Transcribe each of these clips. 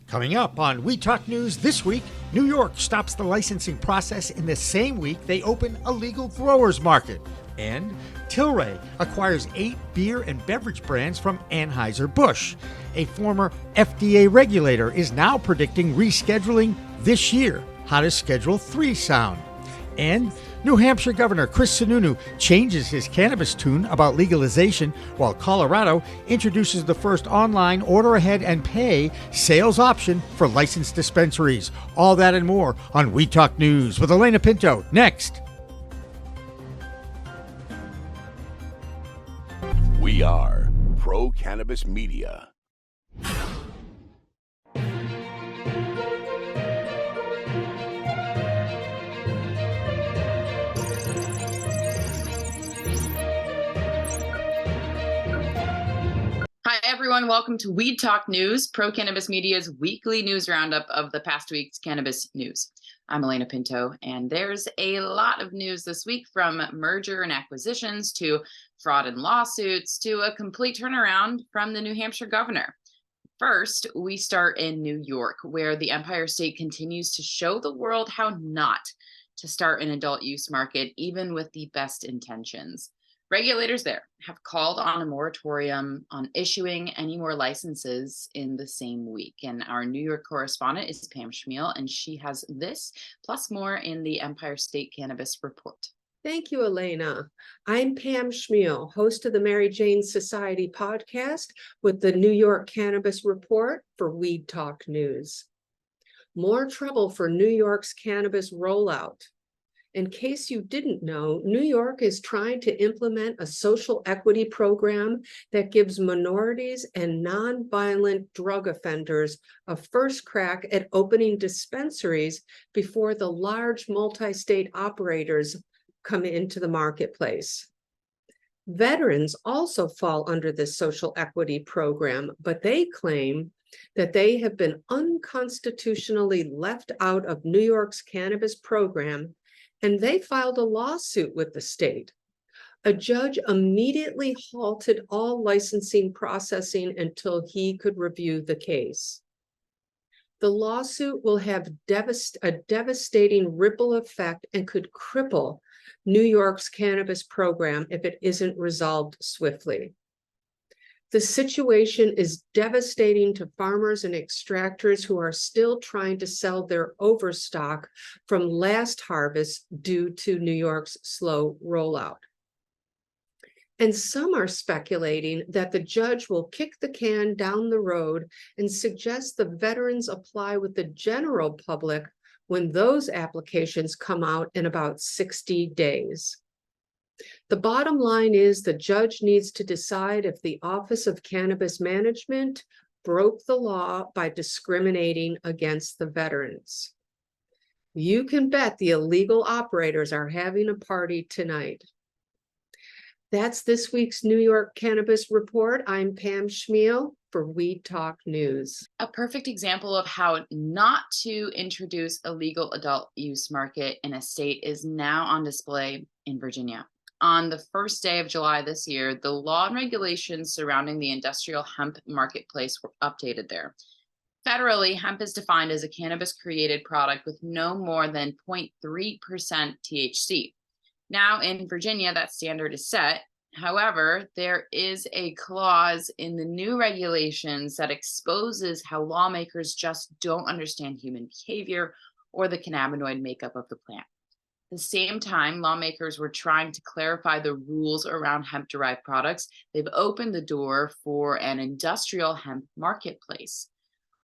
Coming up on We Talk News this week, New York stops the licensing process in the same week they open a legal growers market. And Tilray acquires 8 beer and beverage brands from Anheuser-Busch. A former FDA regulator is now predicting rescheduling this year. How does Schedule 3 sound? And New Hampshire Governor Chris Sununu changes his cannabis tune about legalization, while Colorado introduces the first online order ahead and pay sales option for licensed dispensaries. All that and more on We Talk News with Elena Pinto next. We are Pro Cannabis Media. Hi, everyone. Welcome to Weed Talk News, Pro Cannabis Media's weekly news roundup of the past week's cannabis news. I'm Elena Pinto, and there's a lot of news this week, from merger and acquisitions to fraud and lawsuits to a complete turnaround from the New Hampshire governor. First, we start in New York, where the Empire State continues to show the world how not to start an adult use market, even with the best intentions. Regulators there have called on a moratorium on issuing any more licenses in the same week. And our New York correspondent is Pam Schmiel, and she has this plus more in the Empire State Cannabis Report. Thank you, Elena. I'm Pam Schmiel, host of the Mary Jane Society podcast with the New York Cannabis Report for Weed Talk News. More trouble for New York's cannabis rollout. In case you didn't know, New York is trying to implement a social equity program that gives minorities and nonviolent drug offenders a first crack at opening dispensaries before the large multi-state operators come into the marketplace. Veterans also fall under this social equity program, but they claim that they have been unconstitutionally left out of New York's cannabis program, and they filed a lawsuit with the state. A judge immediately halted all licensing processing until he could review the case. The lawsuit will have a devastating ripple effect and could cripple New York's cannabis program if it isn't resolved swiftly. The situation is devastating to farmers and extractors who are still trying to sell their overstock from last harvest due to New York's slow rollout. And some are speculating that the judge will kick the can down the road and suggest the veterans apply with the general public when those applications come out in about 60 days. The bottom line is the judge needs to decide if the Office of Cannabis Management broke the law by discriminating against the veterans. You can bet the illegal operators are having a party tonight. That's this week's New York Cannabis Report. I'm Pam Schmiel for Weed Talk News. A perfect example of how not to introduce a legal adult use market in a state is now on display in Virginia. On the first day of July this year, the law and regulations surrounding the industrial hemp marketplace were updated there. Federally, hemp is defined as a cannabis-created product with no more than 0.3% THC. Now, in Virginia, that standard is set. However, there is a clause in the new regulations that exposes how lawmakers just don't understand human behavior or the cannabinoid makeup of the plant. At the same time, lawmakers were trying to clarify the rules around hemp-derived products. They've opened the door for an industrial hemp marketplace.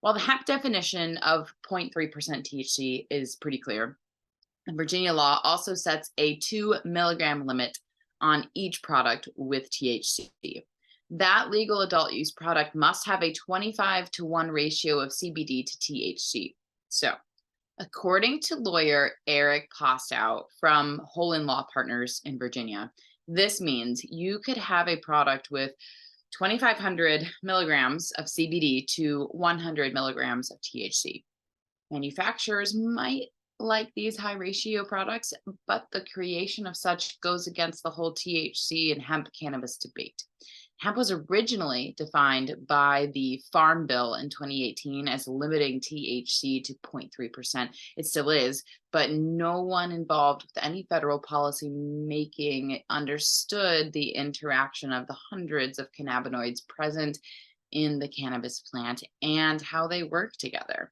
While the hemp definition of 0.3% THC is pretty clear, the Virginia law also sets a 2 milligram limit on each product with THC. That legal adult use product must have a 25-to-1 ratio of CBD to THC. So, according to lawyer Eric Postow from Holland Law Partners in Virginia, this means you could have a product with 2,500 milligrams of CBD to 100 milligrams of THC. Manufacturers might like these high ratio products, but the creation of such goes against the whole THC and hemp cannabis debate. Hemp was originally defined by the Farm Bill in 2018 as limiting THC to 0.3%. It still is, but no one involved with any federal policy making understood the interaction of the hundreds of cannabinoids present in the cannabis plant and how they work together.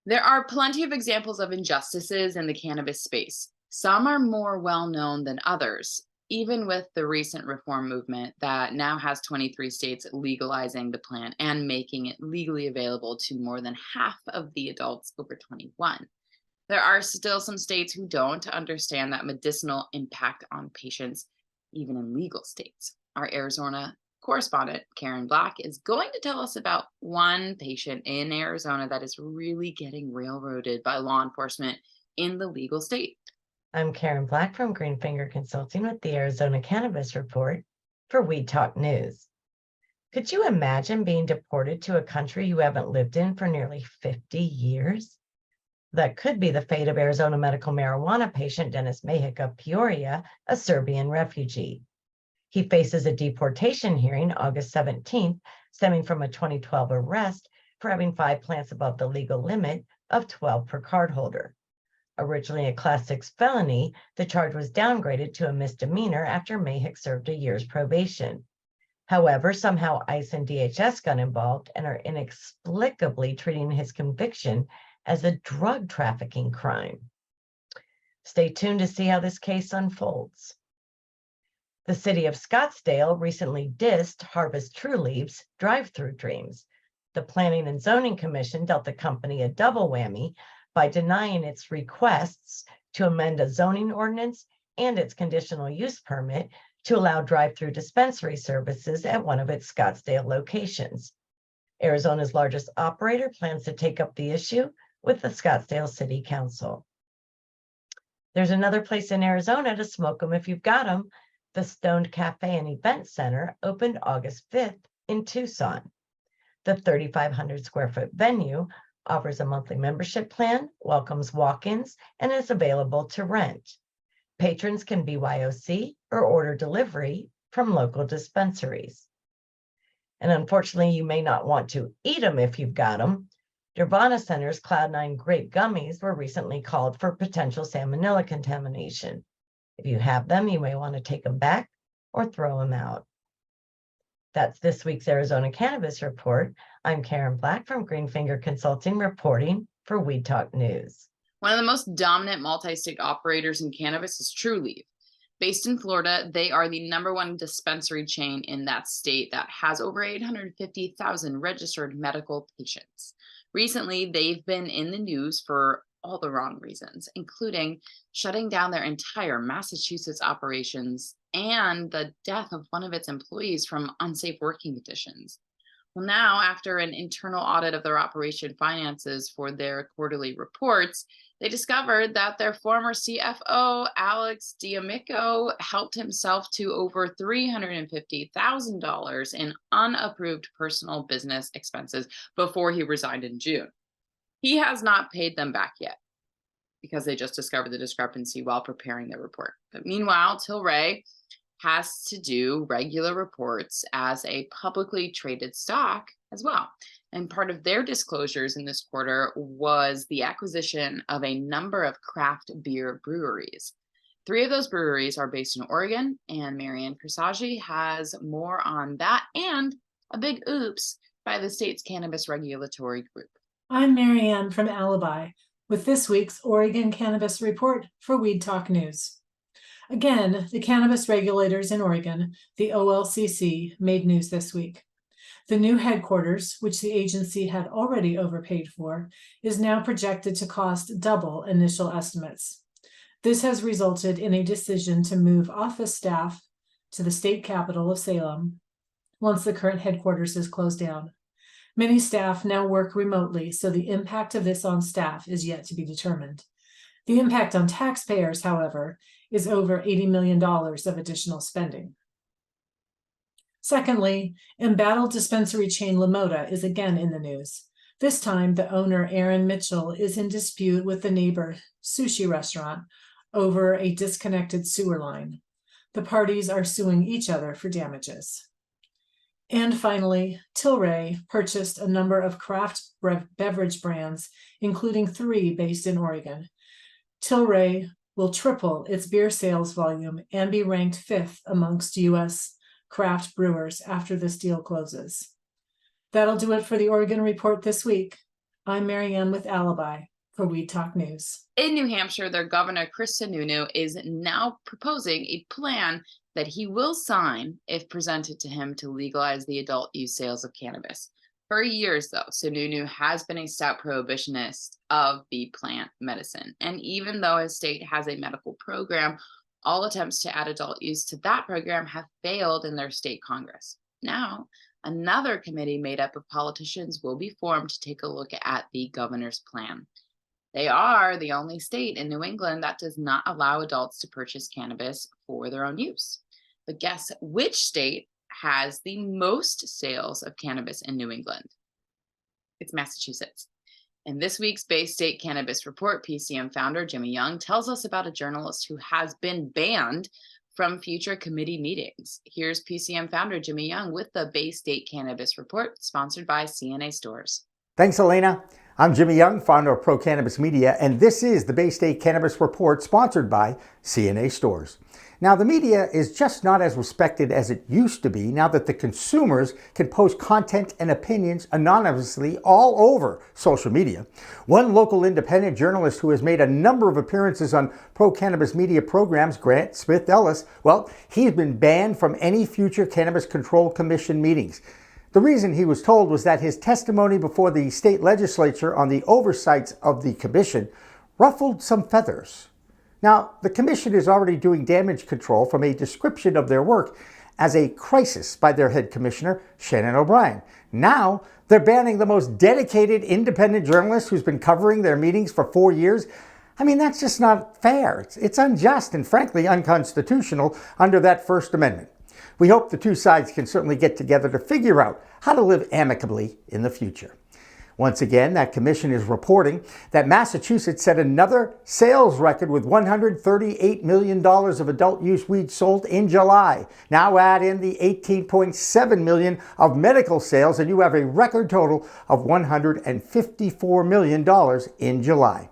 There are plenty of examples of injustices in the cannabis space. Some are more well known than others, even with the recent reform movement that now has 23 states legalizing the plant and making it legally available to more than half of the adults over 21. There are still some states who don't understand that medicinal impact on patients, even in legal states. Our Arizona correspondent, Karen Black, is going to tell us about one patient in Arizona that is really getting railroaded by law enforcement in the legal state. I'm Karen Black from Greenfinger Consulting with the Arizona Cannabis Report for Weed Talk News. Could you imagine being deported to a country you haven't lived in for nearly 50 years? That could be the fate of Arizona medical marijuana patient Dennis Mahic of Peoria, a Serbian refugee. He faces a deportation hearing August 17th, stemming from a 2012 arrest for having 5 plants above the legal limit of 12 per cardholder. Originally a Class 6 felony, the charge was downgraded to a misdemeanor after Mahic served a year's probation. However, somehow ICE and DHS got involved and are inexplicably treating his conviction as a drug trafficking crime. Stay tuned to see how this case unfolds. The city of Scottsdale recently dissed Harvest True Leaves drive-through dreams. The Planning and Zoning Commission dealt the company a double whammy by denying its requests to amend a zoning ordinance and its conditional use permit to allow drive-through dispensary services at one of its Scottsdale locations. Arizona's largest operator plans to take up the issue with the Scottsdale City Council. There's another place in Arizona to smoke them if you've got them. The Stoned Cafe and Event Center opened August 5th in Tucson. The 3,500 square foot venue offers a monthly membership plan, welcomes walk-ins, and is available to rent. Patrons can BYOC or order delivery from local dispensaries. And unfortunately, you may not want to eat them if you've got them. Nirvana Center's Cloud9 grape gummies were recently called for potential salmonella contamination. If you have them, you may want to take them back or throw them out. That's this week's Arizona Cannabis Report. I'm Karen Black from Greenfinger Consulting reporting for Weed Talk News. One of the most dominant multi-state operators in cannabis is Trulieve. Based in Florida, they are the #1 dispensary chain in that state that has over 850,000 registered medical patients. Recently, they've been in the news for all the wrong reasons, including shutting down their entire Massachusetts operations and the death of one of its employees from unsafe working conditions. Well, now, after an internal audit of their operation finances for their quarterly reports, they discovered that their former CFO, Alex D'Amico, helped himself to over $350,000 in unapproved personal business expenses before he resigned in June. He has not paid them back yet because they just discovered the discrepancy while preparing their report. But meanwhile, Tilray has to do regular reports as a publicly traded stock as well. And part of their disclosures in this quarter was the acquisition of a number of craft beer breweries. 3 of those breweries are based in Oregon, and Marianne Kersagi has more on that and a big oops by the state's cannabis regulatory group. I'm Marianne from Alibi with this week's Oregon Cannabis Report for Weed Talk News. Again, the cannabis regulators in Oregon, the OLCC, made news this week. The new headquarters, which the agency had already overpaid for, is now projected to cost double initial estimates. This has resulted in a decision to move office staff to the state capital of Salem once the current headquarters is closed down. Many staff now work remotely, so the impact of this on staff is yet to be determined. The impact on taxpayers, however, is over $80 million of additional spending. Secondly, embattled dispensary chain Lamoda is again in the news. This time, the owner, Aaron Mitchell, is in dispute with the neighbor sushi restaurant over a disconnected sewer line. The parties are suing each other for damages. And finally, Tilray purchased a number of craft beverage brands, including 3 based in Oregon. Tilray will triple its beer sales volume and be ranked 5th amongst U.S. craft brewers after this deal closes. That'll do it for the Oregon Report this week. I'm Marianne with Alibi for Weed Talk News. In New Hampshire, their governor, Chris Sununu, is now proposing a plan that he will sign if presented to him to legalize the adult use sales of cannabis. For years, though, Sununu has been a stout prohibitionist of the plant medicine. And even though his state has a medical program, all attempts to add adult use to that program have failed in their state Congress. Now, another committee made up of politicians will be formed to take a look at the governor's plan. They are the only state in New England that does not allow adults to purchase cannabis for their own use. But guess which state has the most sales of cannabis in New England? It's Massachusetts. In this week's Bay State Cannabis Report, PCM founder Jimmy Young tells us about a journalist who has been banned from future committee meetings. Here's PCM founder Jimmy Young with the Bay State Cannabis Report, sponsored by CNA Stores. Thanks, Elena. I'm Jimmy Young, founder of Pro Cannabis Media, and this is the Bay State Cannabis Report, sponsored by CNA Stores. Now, the media is just not as respected as it used to be now that the consumers can post content and opinions anonymously all over social media. One local independent journalist who has made a number of appearances on Pro Cannabis Media programs, Grant Smith Ellis, well, he's been banned from any future Cannabis Control Commission meetings. The reason he was told was that his testimony before the state legislature on the oversights of the commission ruffled some feathers. Now, the commission is already doing damage control from a description of their work as a crisis by their head commissioner, Shannon O'Brien. Now, they're banning the most dedicated independent journalist who's been covering their meetings for 4 years. I mean, that's just not fair. It's unjust and frankly unconstitutional under that First Amendment. We hope the two sides can certainly get together to figure out how to live amicably in the future. Once again, that commission is reporting that Massachusetts set another sales record with $138 million of adult use weed sold in July. Now add in the $18.7 million of medical sales and you have a record total of $154 million in July.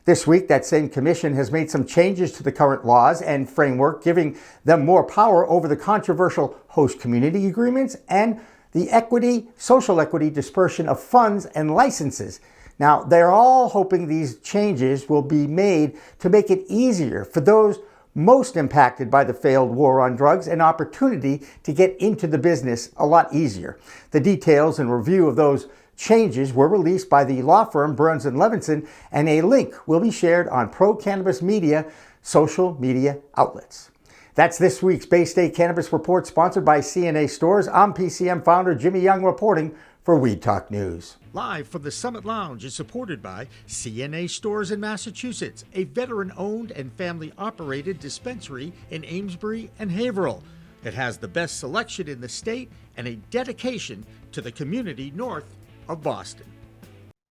This week, that same commission has made some changes to the current laws and framework, giving them more power over the controversial host community agreements and the social equity dispersion of funds and licenses. Now, they're all hoping these changes will be made to make it easier for those most impacted by the failed war on drugs an opportunity to get into the business a lot easier. The details and review of those changes were released by the law firm Burns & Levinson, and a link will be shared on Pro Cannabis Media social media outlets. That's this week's Bay State Cannabis Report, sponsored by CNA Stores. I'm PCM founder Jimmy Young reporting for Weed Talk News. Live from the Summit Lounge is supported by CNA Stores in Massachusetts, a veteran-owned and family-operated dispensary in Amesbury and Haverhill. It has the best selection in the state and a dedication to the community north of Boston.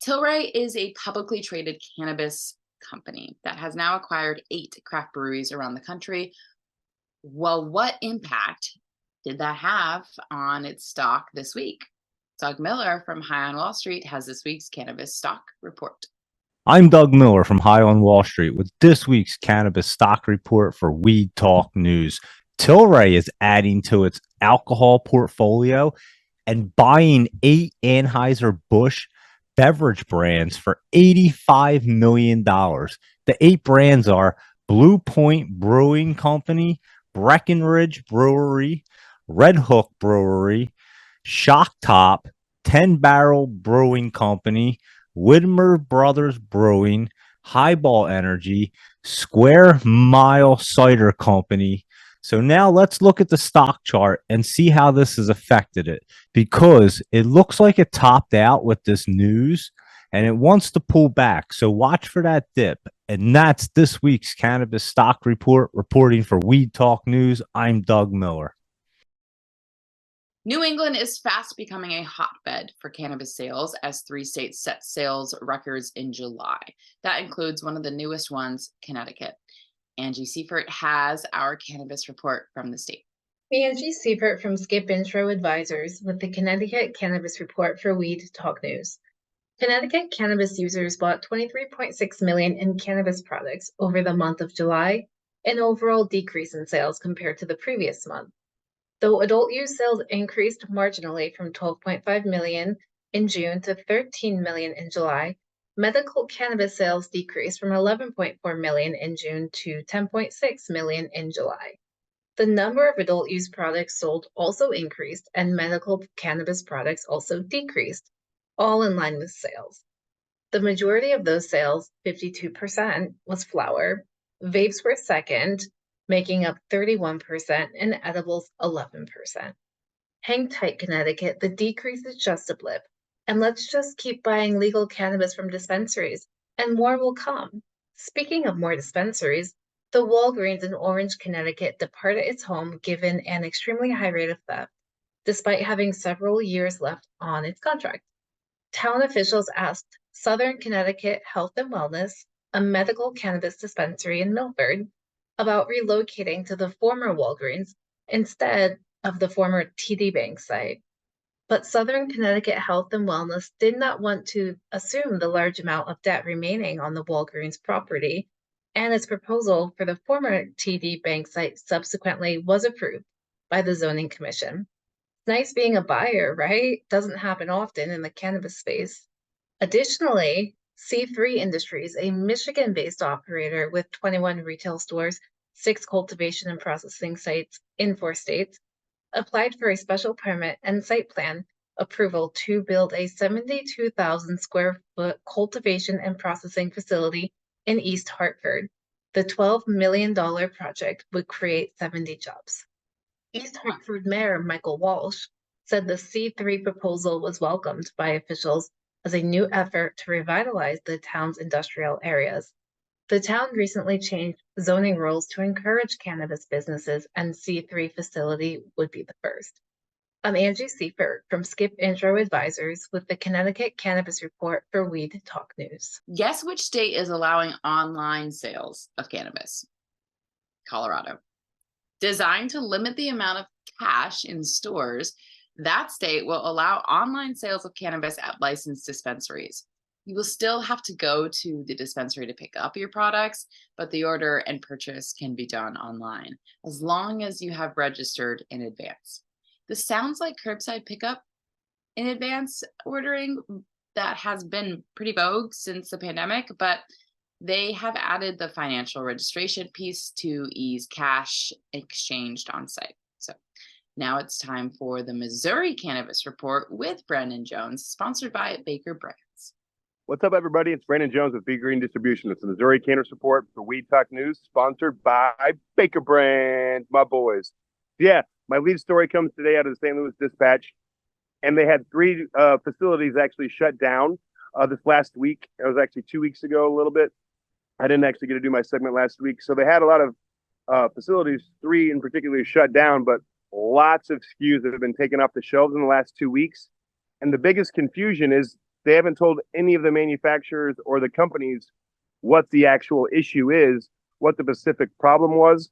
Tilray is a publicly traded cannabis company that has now acquired 8 craft breweries around the country. Well, what impact did that have on its stock this week? Doug Miller from High on Wall Street has this week's cannabis stock report. I'm Doug Miller from High on Wall Street with this week's cannabis stock report for Weed Talk News. Tilray is adding to its alcohol portfolio and buying 8 Anheuser-Busch beverage brands for $85 million. The 8 brands are Blue Point Brewing Company, Breckenridge Brewery, Red Hook Brewery, Shock Top, 10 Barrel Brewing Company, Widmer Brothers Brewing, Highball Energy, Square Mile Cider Company. So now let's look at the stock chart and see how this has affected it, because it looks like it topped out with this news and it wants to pull back. So watch for that dip. And that's this week's cannabis stock report. Reporting for Weed Talk News, I'm Doug Miller. New England is fast becoming a hotbed for cannabis sales as 3 states set sales records in July. That includes one of the newest ones, Connecticut. Angie Seifert has our cannabis report from the state. Angie Siebert from Skip Intro Advisors with the Connecticut Cannabis Report for Weed Talk News. Connecticut cannabis users bought 23.6 million in cannabis products over the month of July, an overall decrease in sales compared to the previous month. Though adult use sales increased marginally from 12.5 million in June to 13 million in July, medical cannabis sales decreased from 11.4 million in June to 10.6 million in July. The number of adult use products sold also increased, and medical cannabis products also decreased, all in line with sales. The majority of those sales, 52%, was flower. Vapes were second, making up 31%, and edibles 11%. Hang tight, Connecticut. The decrease is just a blip. And let's just keep buying legal cannabis from dispensaries, and more will come. Speaking of more dispensaries, the Walgreens in Orange, Connecticut departed its home given an extremely high rate of theft, despite having several years left on its contract. Town officials asked Southern Connecticut Health and Wellness, a medical cannabis dispensary in Milford, about relocating to the former Walgreens instead of the former TD Bank site. But Southern Connecticut Health and Wellness did not want to assume the large amount of debt remaining on the Walgreens property, and its proposal for the former TD Bank site subsequently was approved by the Zoning Commission. Nice being a buyer, right? Doesn't happen often in the cannabis space. Additionally, C3 Industries, a Michigan-based operator with 21 retail stores, 6 cultivation and processing sites in 4 states, applied for a special permit and site plan approval to build a 72,000 square foot cultivation and processing facility in East Hartford. The $12 million project would create 70 jobs. East Hartford Mayor Michael Walsh said the C3 proposal was welcomed by officials as a new effort to revitalize the town's industrial areas. The town recently changed zoning rules to encourage cannabis businesses, and C3 facility would be the first. I'm Angie Seifert from Skip Intro Advisors with the Connecticut Cannabis Report for Weed Talk News. Guess which state is allowing online sales of cannabis? Colorado. Designed to limit the amount of cash in stores, that state will allow online sales of cannabis at licensed dispensaries. You will still have to go to the dispensary to pick up your products, but the order and purchase can be done online as long as you have registered in advance. This sounds like curbside pickup in advance ordering that has been pretty vogue since the pandemic, but they have added the financial registration piece to ease cash exchanged on site. So now it's time for the Missouri Cannabis Report with Brandon Jones, sponsored by Baker Brands. What's up, everybody? It's Brandon Jones with Big Green Distribution. It's the Missouri Cannabis Report for Weed Talk News, sponsored by Baker Brands, my boys. Yeah, my lead story comes today out of the St. Louis Dispatch, and they had 3 facilities actually shut down this last week. It was actually 2 weeks ago, a little bit. I didn't actually get to do my segment last week. So they had a lot of facilities, 3 in particular, shut down, but lots of SKUs that have been taken off the shelves in the last 2 weeks. And the biggest confusion is they haven't told any of the manufacturers or the companies what the actual issue is, what the specific problem was,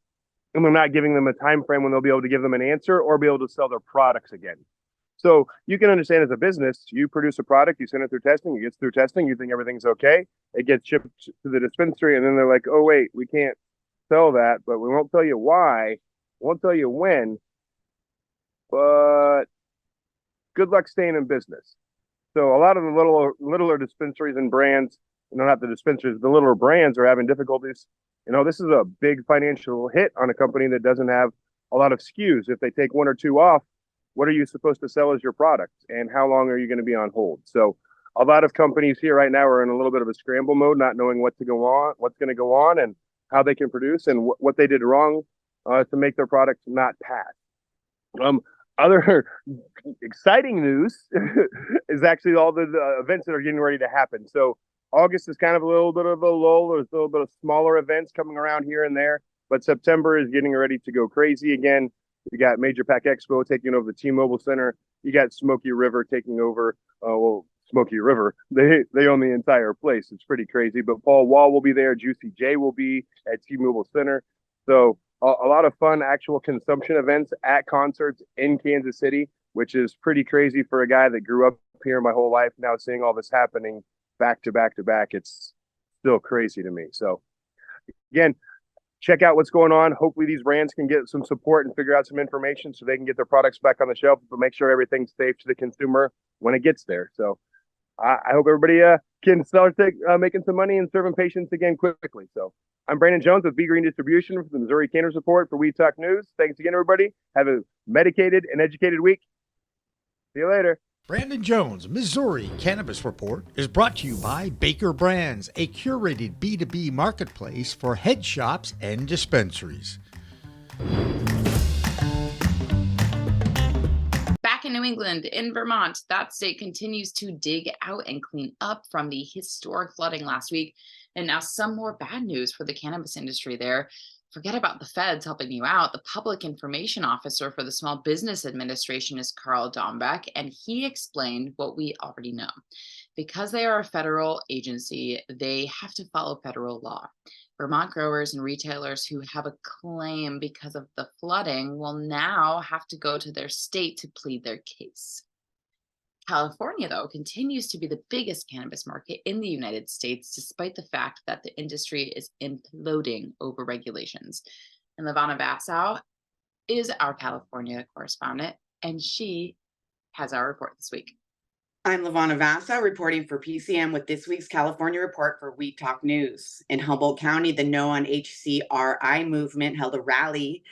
and they're not giving them a time frame when they'll be able to give them an answer or be able to sell their products again. So you can understand as a business, you produce a product, you send it through testing, it gets through testing, you think everything's okay, it gets shipped to the dispensary, and then they're like, oh, wait, we can't sell that, but we won't tell you why, won't tell you when, but good luck staying in business. So a lot of the littler dispensaries and brands, not the dispensaries, the littler brands are having difficulties. This is a big financial hit on a company that doesn't have a lot of SKUs. If they take 1 or 2 off, what are you supposed to sell as your product, and how long are you going to be on hold? So a lot of companies here right now are in a little bit of a scramble mode, not knowing what's going to go on and how they can produce and what they did wrong to make their product not pass. Other exciting news is actually all the events that are getting ready to happen. So August is kind of a little bit of a lull. There's a little bit of smaller events coming around here and there, but September is getting ready to go crazy again. You got Major Pack Expo taking over the T-Mobile Center. You got Smoky River taking over. Smoky River, they own the entire place. It's pretty crazy. But Paul Wall will be there. Juicy J will be at T-Mobile Center. So a lot of fun actual consumption events at concerts in Kansas City, which is pretty crazy for a guy that grew up here my whole life. Now seeing all this happening back to back to back, it's still crazy to me. So again, check out what's going on. Hopefully these brands can get some support and figure out some information so they can get their products back on the shelf, but make sure everything's safe to the consumer when it gets there. So I hope everybody can start making some money and serving patients again quickly. So I'm Brandon Jones with B Green Distribution for the Missouri Cannabis Report for Weed Talk News. Thanks again, everybody. Have a medicated and educated week. See you later. Brandon Jones, Missouri Cannabis Report is brought to you by Baker Brands, a curated B2B marketplace for head shops and dispensaries. Back in New England, in Vermont, that state continues to dig out and clean up from the historic flooding last week. And now some more bad news for the cannabis industry there. Forget about the feds helping you out. The public information officer for the Small Business Administration is Carl Dombeck, and he explained what we already know. Because they are a federal agency, they have to follow federal law. Vermont growers and retailers who have a claim because of the flooding will now have to go to their state to plead their case. California, though, continues to be the biggest cannabis market in the United States, despite the fact that the industry is imploding over regulations. And Levana Vasau is our California correspondent, and she has our report this week. I'm Levana Vasa reporting for PCM with this week's California report for Weed Talk News. In Humboldt County, the No on HCRI movement held a rally,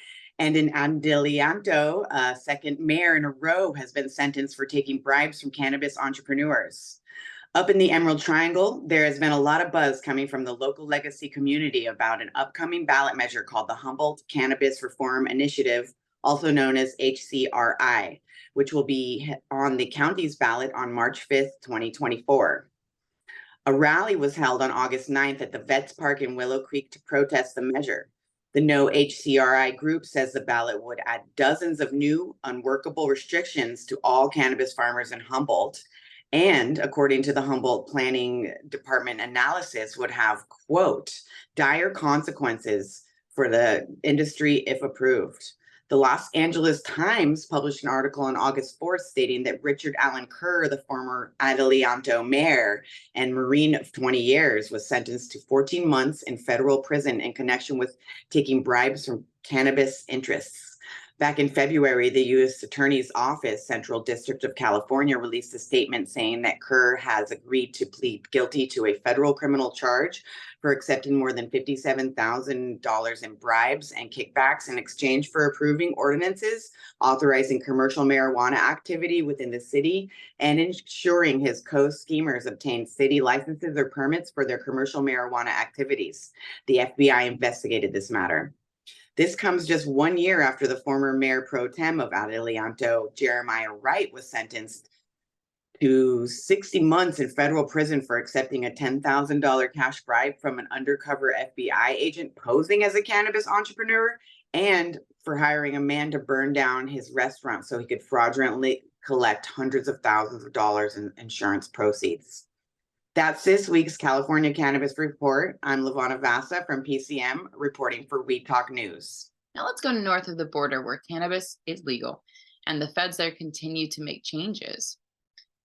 and in Adelanto, a second mayor in a row has been sentenced for taking bribes from cannabis entrepreneurs. Up in the Emerald Triangle, there has been a lot of buzz coming from the local legacy community about an upcoming ballot measure called the Humboldt Cannabis Reform Initiative, also known as HCRI, which will be on the county's ballot on March 5th, 2024. A rally was held on August 9th at the Vets Park in Willow Creek to protest the measure. The No HCRI group says the ballot would add dozens of new unworkable restrictions to all cannabis farmers in Humboldt, and according to the Humboldt Planning Department analysis, would have, quote, dire consequences for the industry if approved. The Los Angeles Times published an article on August 4th stating that Richard Allen Kerr, the former Adelanto mayor and Marine of 20 years, was sentenced to 14 months in federal prison in connection with taking bribes from cannabis interests. Back in February, the U.S. Attorney's Office, Central District of California, released a statement saying that Kerr has agreed to plead guilty to a federal criminal charge for accepting more than $57,000 in bribes and kickbacks in exchange for approving ordinances authorizing commercial marijuana activity within the city and ensuring his co-schemers obtain city licenses or permits for their commercial marijuana activities. The FBI investigated this matter. This comes just 1 year after the former mayor pro tem of Adelanto, Jeremiah Wright, was sentenced to 60 months in federal prison for accepting a $10,000 cash bribe from an undercover FBI agent posing as a cannabis entrepreneur, and for hiring a man to burn down his restaurant so he could fraudulently collect hundreds of thousands of dollars in insurance proceeds. That's this week's California Cannabis Report. I'm Levana Vasa from PCM reporting for Weed Talk News. Now let's go north of the border where cannabis is legal, and the feds there continue to make changes.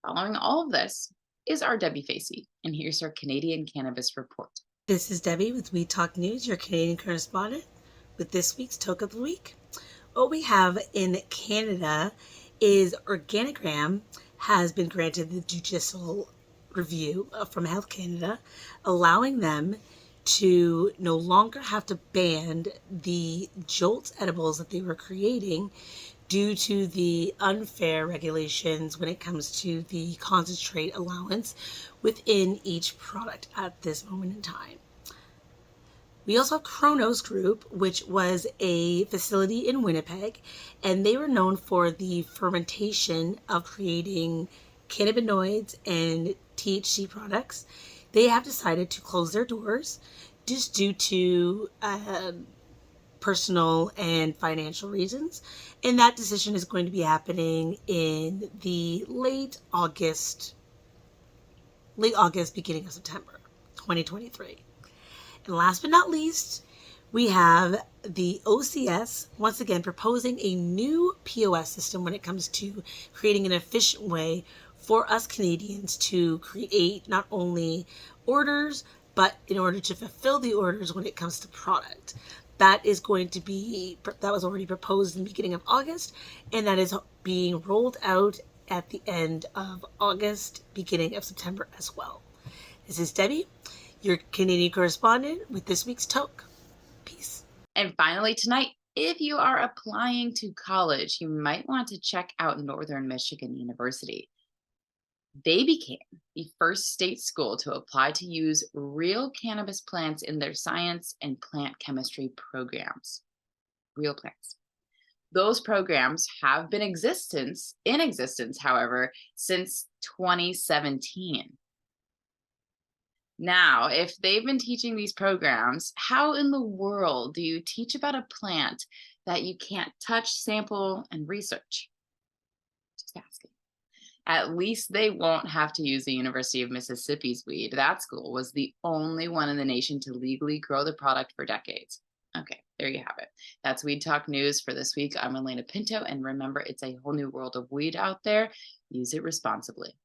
Following all of this is our Debbie Facey, and here's our Canadian Cannabis Report. This is Debbie with Weed Talk News, your Canadian correspondent, with this week's Toke of the Week. What we have in Canada is Organigram has been granted the judicial review from Health Canada, allowing them to no longer have to ban the Jolt edibles that they were creating due to the unfair regulations when it comes to the concentrate allowance within each product at this moment in time. We also have Kronos Group, which was a facility in Winnipeg, and they were known for the fermentation of creating cannabinoids and THC products. They have decided to close their doors just due to personal and financial reasons, and that decision is going to be happening in the late August, beginning of September 2023. And last but not least, We have the OCS once again proposing a new POS system when it comes to creating an efficient way for us Canadians to create not only orders, but in order to fulfill the orders when it comes to product. That was already proposed in the beginning of August, and that is being rolled out at the end of August, beginning of September as well. This is Debbie, your Canadian correspondent with this week's Toke. Peace. And finally tonight, if you are applying to college, you might want to check out Northern Michigan University. They became the first state school to apply to use real cannabis plants in their science and plant chemistry programs. Real plants. Those programs have been in existence, however, since 2017. Now, if they've been teaching these programs, how in the world do you teach about a plant that you can't touch, sample, and research? Just asking. At least they won't have to use the University of Mississippi's weed. That school was the only one in the nation to legally grow the product for decades. Okay, there you have it. That's Weed Talk News for this week. I'm Elena Pinto, and remember, it's a whole new world of weed out there. Use it responsibly.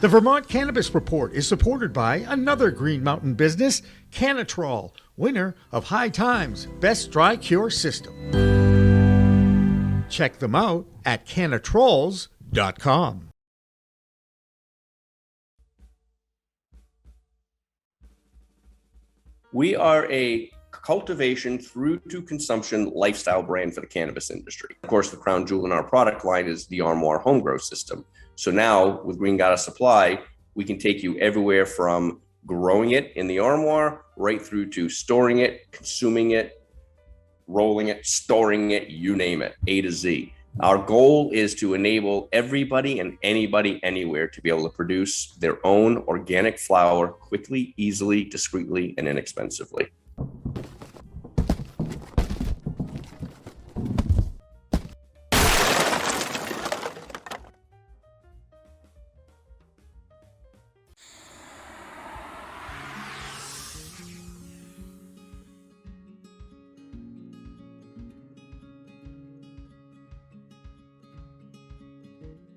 The Vermont Cannabis Report is supported by another Green Mountain business, Cannatrol, winner of High Times Best Dry Cure System. Check them out at cannatrols.com. We are a cultivation through to consumption lifestyle brand for the cannabis industry. Of course, the crown jewel in our product line is the Armoire home grow system. So now with Green Goddess Supply, we can take you everywhere from growing it in the armoire right through to storing it, consuming it, rolling it, storing it, you name it, A to Z. Our goal is to enable everybody and anybody anywhere to be able to produce their own organic flower quickly, easily, discreetly, and inexpensively.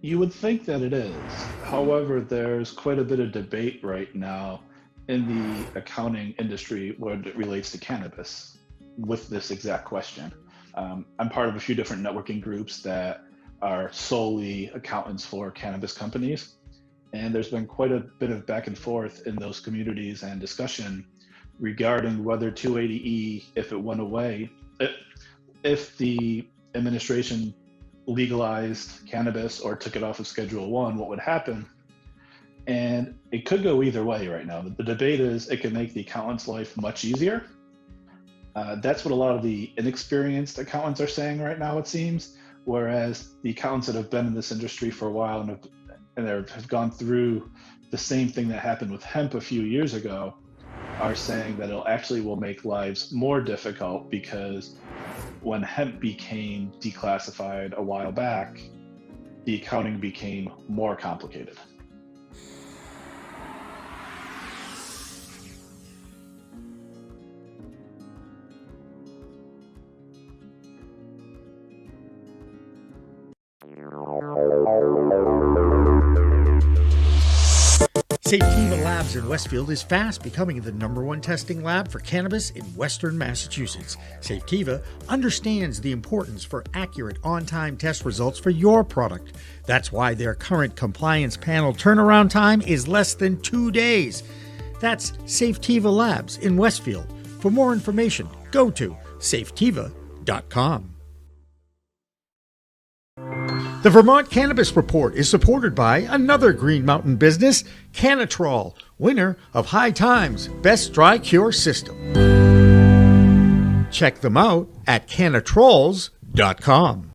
You would think that it is. However, there's quite a bit of debate right now in the accounting industry when it relates to cannabis with this exact question. I'm part of a few different networking groups that are solely accountants for cannabis companies. And there's been quite a bit of back and forth in those communities and discussion regarding whether 280E, if it went away, if the administration legalized cannabis or took it off of Schedule 1, what would happen? And it could go either way right now. The debate is it could make the accountant's life much easier. That's what a lot of the inexperienced accountants are saying right now, it seems, whereas the accountants that have been in this industry for a while and have gone through the same thing that happened with hemp a few years ago are saying that will make lives more difficult, because when hemp became declassified a while back, the accounting became more complicated. Safetiva Labs in Westfield is fast becoming the #1 testing lab for cannabis in Western Massachusetts. Safetiva understands the importance for accurate on-time test results for your product. That's why their current compliance panel turnaround time is less than 2 days. That's Safetiva Labs in Westfield. For more information, go to safetiva.com. The Vermont Cannabis Report is supported by another Green Mountain business, Cannatrol, winner of High Times Best Dry Cure System. Check them out at canatrolls.com.